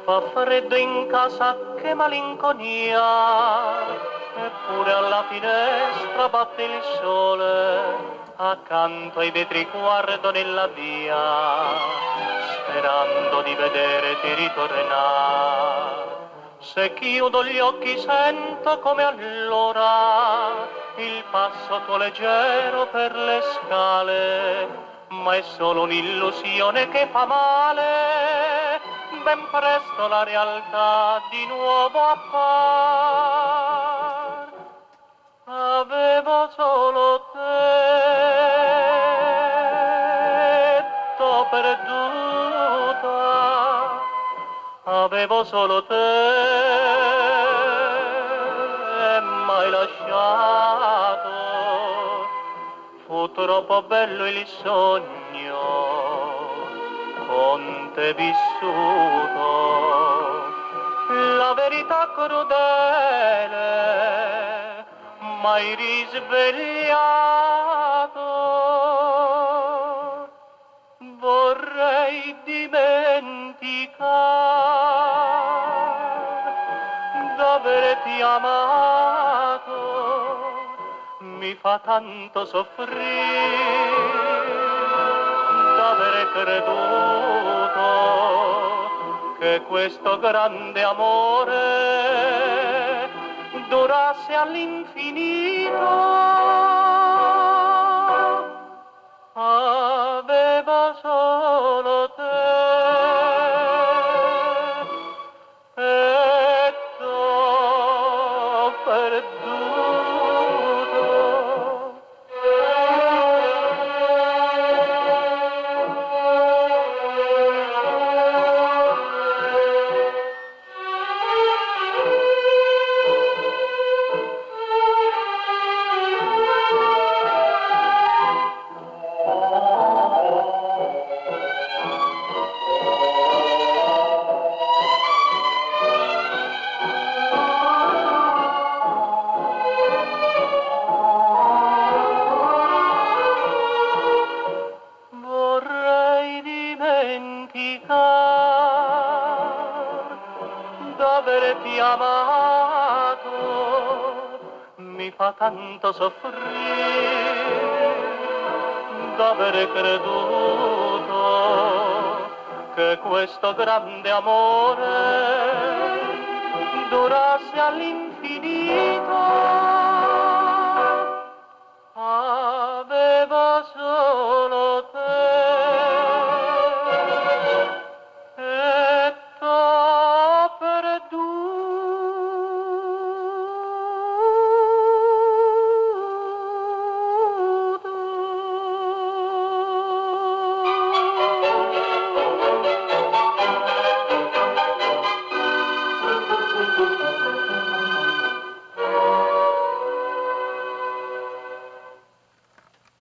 Fa freddo in casa, che malinconia, eppure alla finestra batte il sole, accanto ai vetri guardo nella via, sperando di vederti ritornare. Se chiudo gli occhi sento come allora il passo tuo leggero per le scale, ma è solo un'illusione che fa male, ben presto la realtà di nuovo appar. Avevo solo te, t'ho perduta, avevo solo te, e m'hai lasciato, fu troppo bello il sogno, con te vissuto, la verità crudele, m'hai risvegliato, vorrei dimenticare d'averti amato, mi fa tanto soffrire d'avere creduto che questo grande amore durasse all'infinito. Avevo solo te e t'ho perduto. Vorrei dimenticare d'averti amato, mi fa tanto soffrire d'avere creduto che questo grande amore durasse all'infinito.